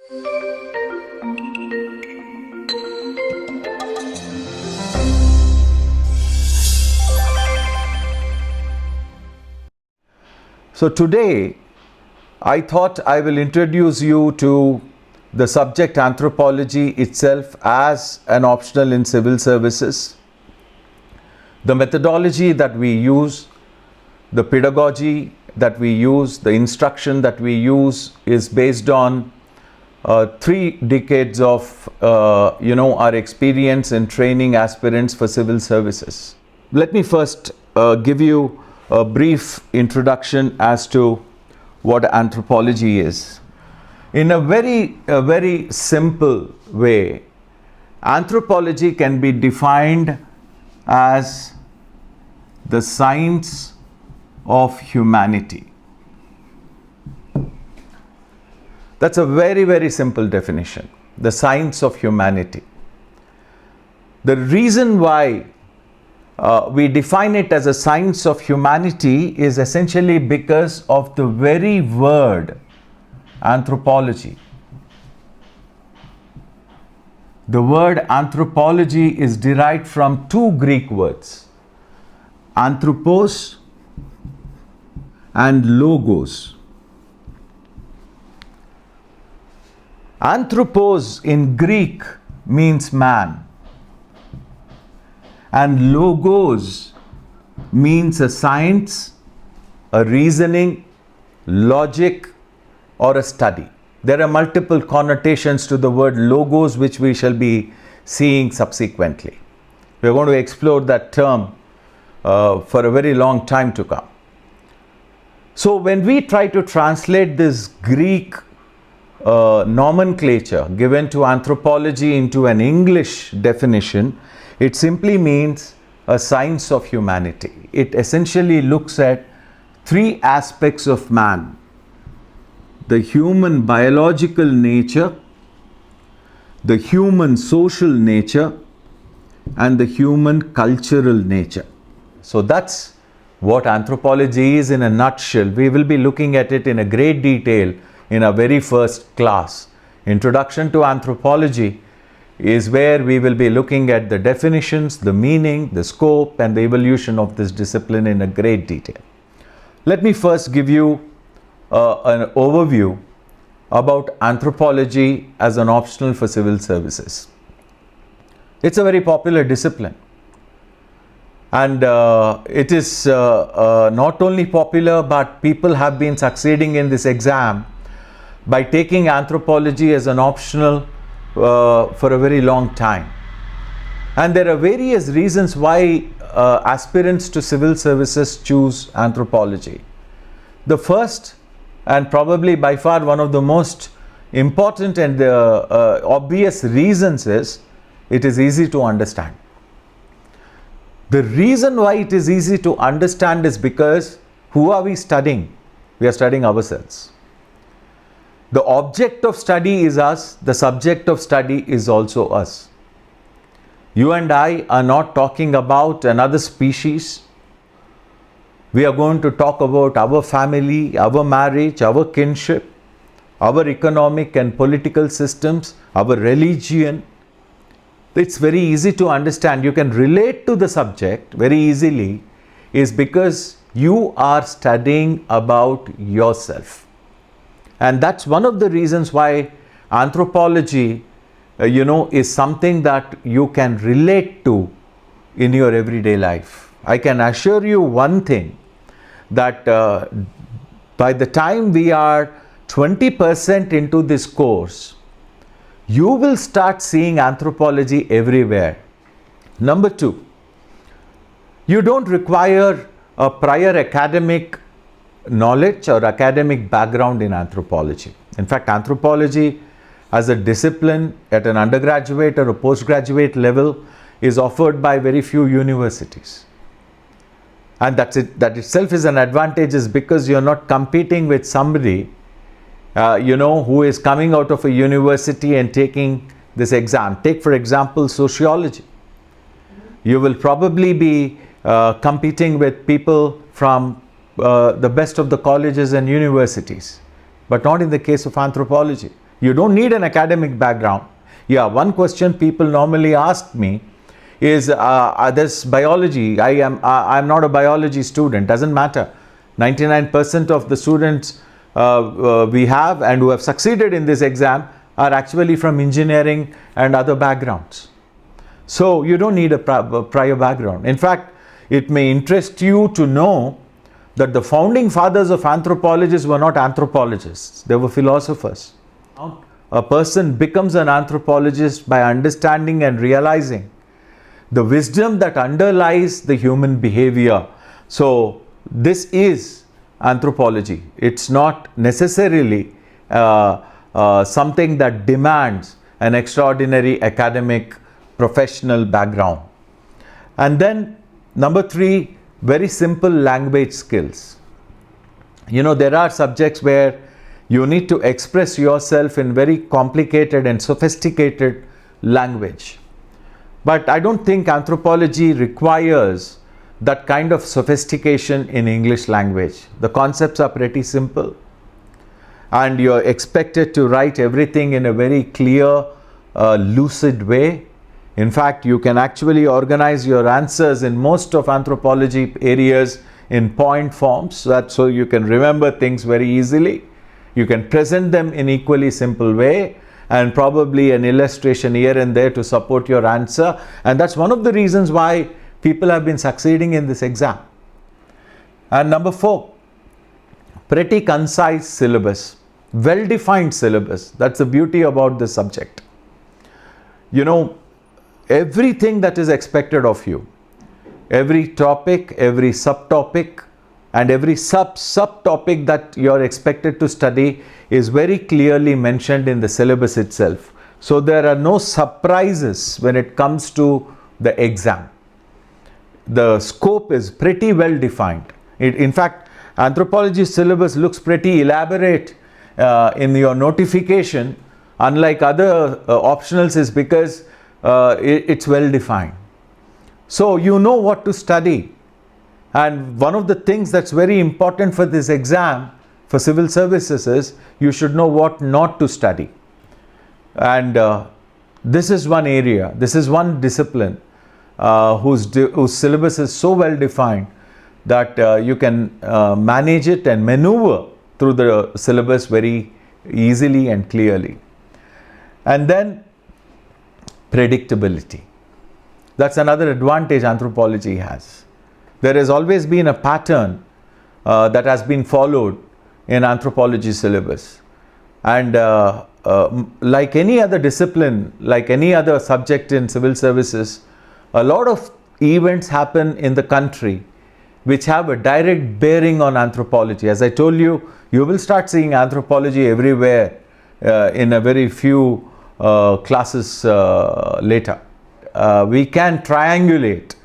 So today, I thought I will introduce you to the subject anthropology itself as an optional in civil services, the methodology that we use, the pedagogy that we use, the instruction that we use is based on 3 decades of our experience in training aspirants for civil services. Let me first give you a brief introduction as to what anthropology is. In a very simple way, anthropology can be defined as the science of humanity. That's a very simple definition, the science of humanity. The reason why we define it as a science of humanity is essentially because of the very word anthropology. The word anthropology is derived from 2 Greek words, anthropos and logos. Anthropos in Greek means man, and logos means a science, a reasoning, logic, or a study. There are multiple connotations to the word logos which we shall be seeing subsequently. We are going to explore that term for a very long time to come. So when we try to translate this Greek nomenclature given to anthropology into an English definition, it simply means a science of humanity. It essentially looks at 3 aspects of man: the human biological nature, the human social nature, and the human cultural nature. So that's what anthropology is in a nutshell. We will be looking at it in a great detail in our very first class. Introduction to Anthropology is where we will be looking at the definitions, the meaning, the scope, and the evolution of this discipline in a great detail. Let me first give you an overview about anthropology as an optional for civil services. It's a very popular discipline, and it is not only popular, but people have been succeeding in this exam by taking anthropology as an optional for a very long time. And there are various reasons why aspirants to civil services choose anthropology. The first, and probably by far one of the most important and obvious reasons, is it is easy to understand. The reason why it is easy to understand is because who are we studying? We are studying ourselves. The object of study is us, the subject of study is also us. You and I are not talking about another species. We are going to talk about our family, our marriage, our kinship, our economic and political systems, our religion. It's very easy to understand. You can relate to the subject very easily, is because you are studying about yourself. And that's one of the reasons why anthropology, is something that you can relate to in your everyday life. I can assure you one thing, that by the time we are 20% into this course, you will start seeing anthropology everywhere. Number 2, you don't require a prior academic knowledge or academic background in anthropology. In fact, anthropology as a discipline at an undergraduate or a postgraduate level is offered by very few universities. And that itself is an advantage, is because you're not competing with somebody who is coming out of a university and taking this exam. Take for example sociology. You will probably be competing with people from the best of the colleges and universities, but not in the case of anthropology. You don't need an academic background. Yeah, one question people normally ask me is this biology. I'm not a biology student. Doesn't matter. 99% of the students we have and who have succeeded in this exam are actually from engineering and other backgrounds. So you don't need a prior background. In fact, it may interest you to know that the founding fathers of anthropologists were not anthropologists. They were philosophers. A person becomes an anthropologist by understanding and realizing the wisdom that underlies the human behavior. So this is anthropology. It's not necessarily something that demands an extraordinary academic professional background. And then number 3, very simple language skills. You know, there are subjects where you need to express yourself in very complicated and sophisticated language. But I don't think anthropology requires that kind of sophistication in English language. The concepts are pretty simple, and you're expected to write everything in a very clear, lucid way. In fact, you can actually organize your answers in most of anthropology areas in point forms, so you can remember things very easily. You can present them in equally simple way, and probably an illustration here and there to support your answer. And that's one of the reasons why people have been succeeding in this exam. And number 4, pretty concise syllabus, well-defined syllabus. That's the beauty about this subject. You know, everything that is expected of you, every topic, every subtopic, and every subtopic that you're expected to study is very clearly mentioned in the syllabus itself. So there are no surprises when it comes to the exam. The scope is pretty well defined. In fact, anthropology syllabus looks pretty elaborate in your notification, unlike other optionals, is because it's well defined. So you know what to study. And one of the things that's very important for this exam for civil services is you should know what not to study. And this is one area, this is one discipline whose syllabus is so well defined that you can manage it and maneuver through the syllabus very easily and clearly. And then predictability. That's another advantage anthropology has. There has always been a pattern that has been followed in anthropology syllabus. And like any other discipline, like any other subject in civil services, a lot of events happen in the country which have a direct bearing on anthropology. As I told you, you will start seeing anthropology everywhere in a very few classes later. We can triangulate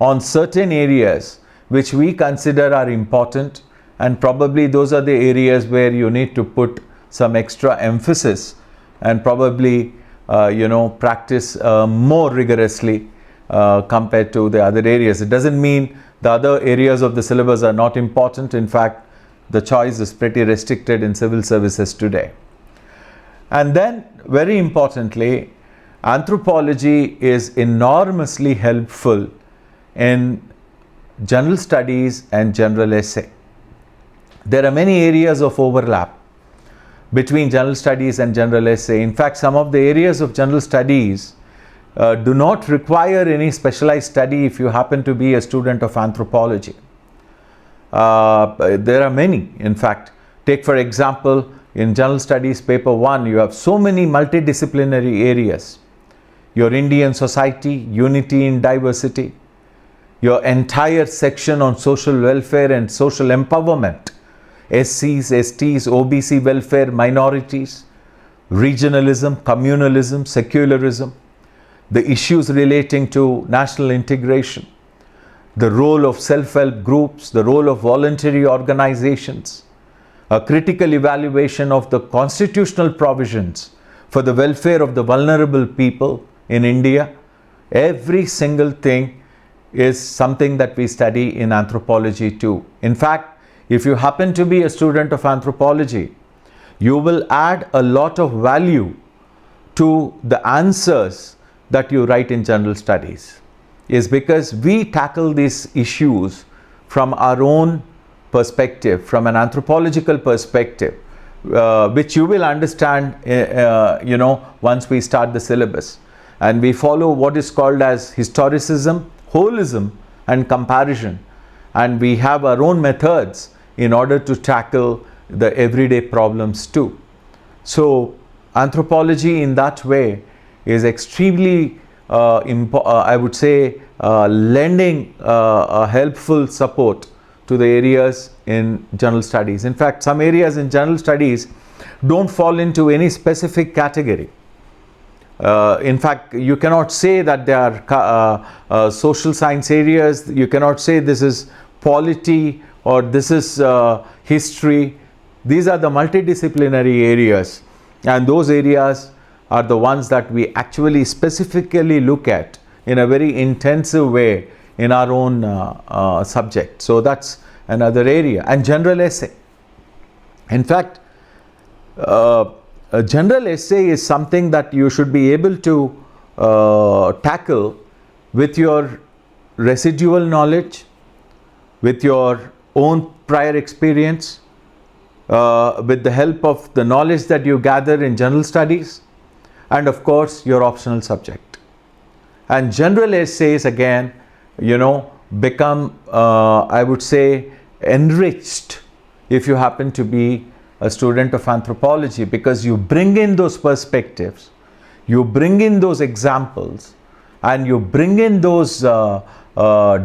on certain areas which we consider are important, and probably those are the areas where you need to put some extra emphasis and probably practice more rigorously compared to the other areas. It doesn't mean the other areas of the syllabus are not important. In fact, the choice is pretty restricted in civil services today. And then, very importantly, anthropology is enormously helpful in general studies and general essay. There are many areas of overlap between general studies and general essay. In fact, some of the areas of general studies do not require any specialized study if you happen to be a student of anthropology. There are many, in fact. Take for example, in general studies paper 1, you have so many multidisciplinary areas. Your Indian society, unity in diversity, your entire section on social welfare and social empowerment, SCs, STs, OBC welfare, minorities, regionalism, communalism, secularism, the issues relating to national integration, the role of self-help groups, the role of voluntary organizations, a critical evaluation of the constitutional provisions for the welfare of the vulnerable people in India. Every single thing is something that we study in anthropology too. In fact, if you happen to be a student of anthropology, you will add a lot of value to the answers that you write in general studies, is because we tackle these issues from our own perspective, from an anthropological perspective, which you will understand once we start the syllabus. And we follow what is called as historicism, holism and comparison, and we have our own methods in order to tackle the everyday problems too. So anthropology in that way is extremely I would say lending a helpful support to the areas in general studies. In fact, some areas in general studies don't fall into any specific category. In fact, you cannot say that they are social science areas. You cannot say this is polity or this is history. These are the multidisciplinary areas, and those areas are the ones that we actually specifically look at in a very intensive way in our own subject. So that's another area. And general essay. In fact, a general essay is something that you should be able to tackle with your residual knowledge, with your own prior experience, with the help of the knowledge that you gather in general studies, and of course your optional subject. And general essays again, become I would say enriched if you happen to be a student of anthropology, because you bring in those perspectives, you bring in those examples, and you bring in those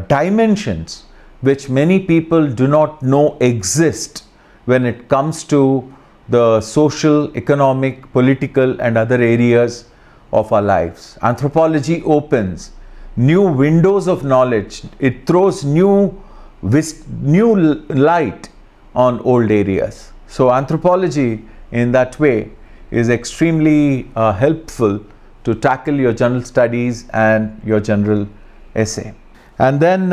dimensions which many people do not know exist when it comes to the social, economic, political and other areas of our lives. Anthropology opens new windows of knowledge. It throws new light on old areas. So anthropology in that way is extremely helpful to tackle your general studies and your general essay. And then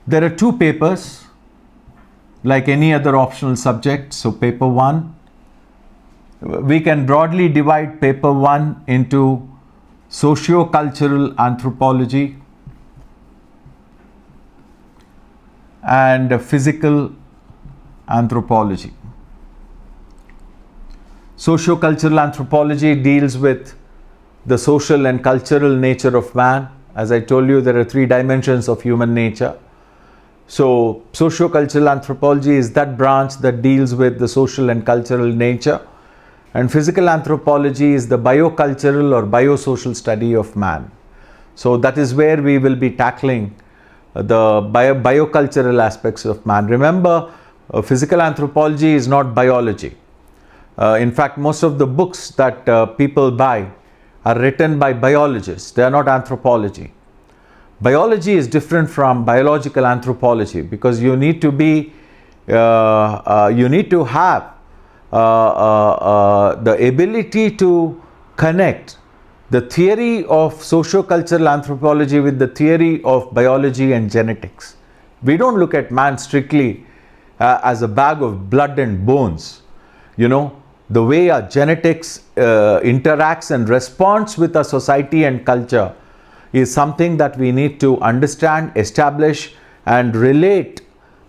there are two papers like any other optional subject. So paper 1, we can broadly divide paper 1 into socio-cultural anthropology and physical anthropology. Socio-cultural anthropology deals with the social and cultural nature of man. As I told you, there are 3 dimensions of human nature. So socio-cultural anthropology is that branch that deals with the social and cultural nature, and physical anthropology is the biocultural or biosocial study of man. So that is where we will be tackling the biocultural aspects of man. Remember, physical anthropology is not biology. In fact, most of the books that people buy are written by biologists. They are not anthropology. Biology is different from biological anthropology, because you need to have the ability to connect the theory of socio-cultural anthropology with the theory of biology and genetics. We don't look at man strictly as a bag of blood and bones. The way our genetics interacts and responds with our society and culture is something that we need to understand, establish and relate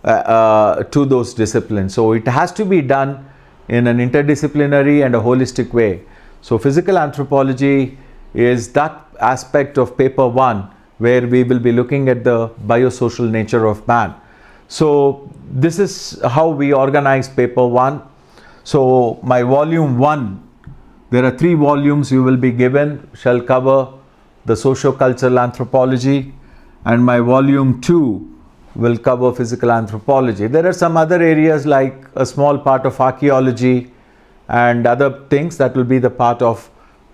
to those disciplines. So it has to be done in an interdisciplinary and a holistic way. So physical anthropology is that aspect of paper 1 where we will be looking at the biosocial nature of man. So this is how we organize paper 1. So my volume 1, there are 3 volumes you will be given, shall cover the socio-cultural anthropology, and my volume 2 will cover physical anthropology. There are some other areas like a small part of archaeology and other things that will be the part of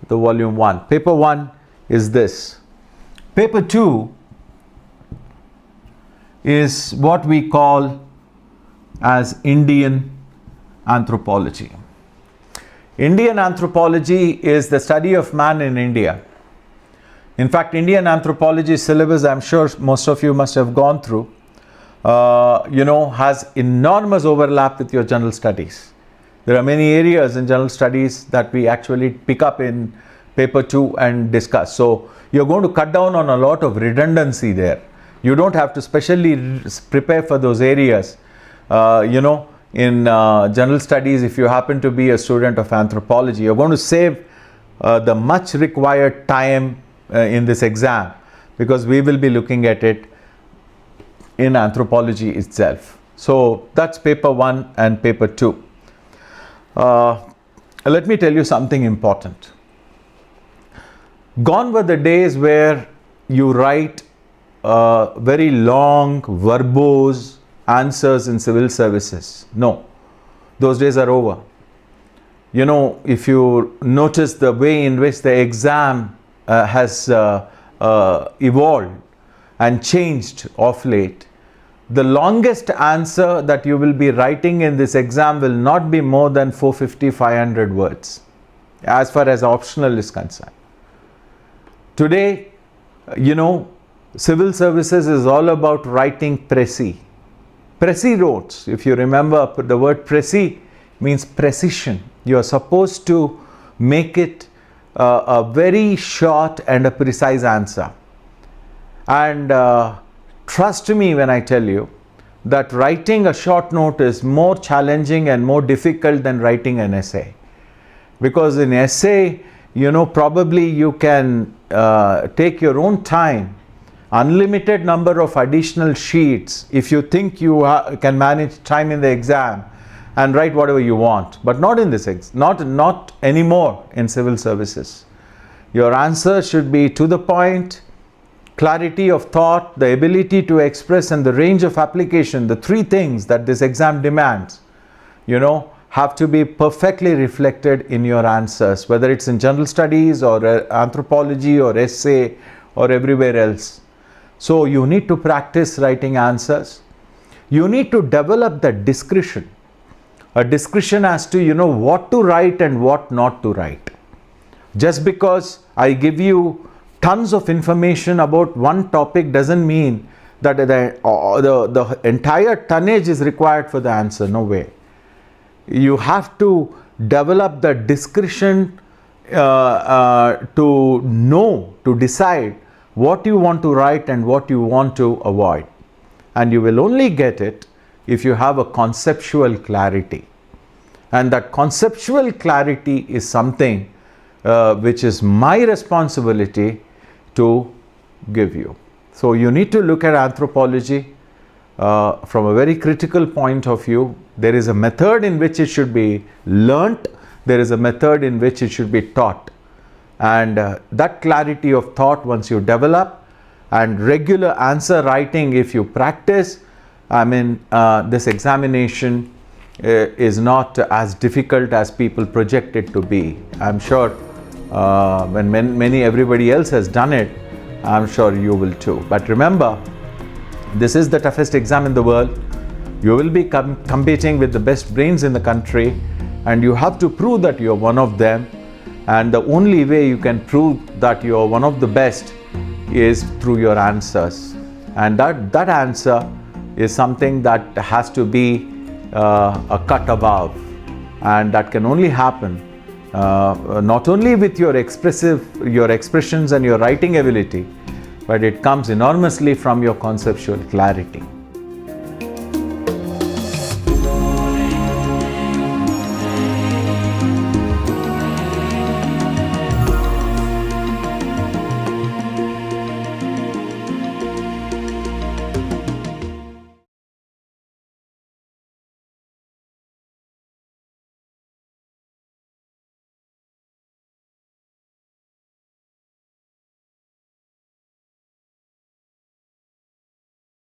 the volume 1. Paper 1 is this. Paper 2 is what we call as Indian anthropology. Indian anthropology is the study of man in India. In fact, Indian anthropology syllabus, I'm sure most of you must have gone through. has enormous overlap with your general studies. There are many areas in general studies that we actually pick up in paper 2 and discuss. So you're going to cut down on a lot of redundancy there. You don't have to specially prepare for those areas. In general studies, if you happen to be a student of anthropology, you're going to save the much required time in this exam, because we will be looking at it in anthropology itself. So that's paper 1 and paper 2. Let me tell you something important. Gone were the days where you write very long, verbose answers in civil services. No, those days are over. If you notice the way in which the exam has evolved and changed of late, the longest answer that you will be writing in this exam will not be more than 450-500 words, as far as optional is concerned. Today, civil services is all about writing précis. Précis notes, if you remember, the word précis means precision. You are supposed to make it a very short and a precise answer. And trust me when I tell you that writing a short note is more challenging and more difficult than writing an essay. Because in essay, probably you can take your own time, unlimited number of additional sheets if you think you can manage time in the exam, and write whatever you want. But not in this not anymore in civil services. Your answer should be to the point, clarity of thought, the ability to express, and the range of application. The three things that this exam demands, have to be perfectly reflected in your answers, whether it's in general studies or anthropology or essay or everywhere else. So you need to practice writing answers. You need to develop that discretion. A discretion as to, what to write and what not to write. Just because I give you tons of information about one topic doesn't mean that the entire tonnage is required for the answer. No way. You have to develop the discretion to know, to decide what you want to write and what you want to avoid. And you will only get it if you have a conceptual clarity. And that conceptual clarity is something which is my responsibility to give you. So you need to look at anthropology from a very critical point of view. There is a method in which it should be learnt. There is a method in which it should be taught. And that clarity of thought, once you develop, and regular answer writing, if you practice, this examination is not as difficult as people project it to be. I'm sure when everybody else has done it, I'm sure you will too. But remember, this is the toughest exam in the world. You will be competing with the best brains in the country, and you have to prove that you're one of them. And the only way you can prove that you're one of the best is through your answers. And that answer is something that has to be a cut above. And that can only happen not only with your expressions and your writing ability, but it comes enormously from your conceptual clarity.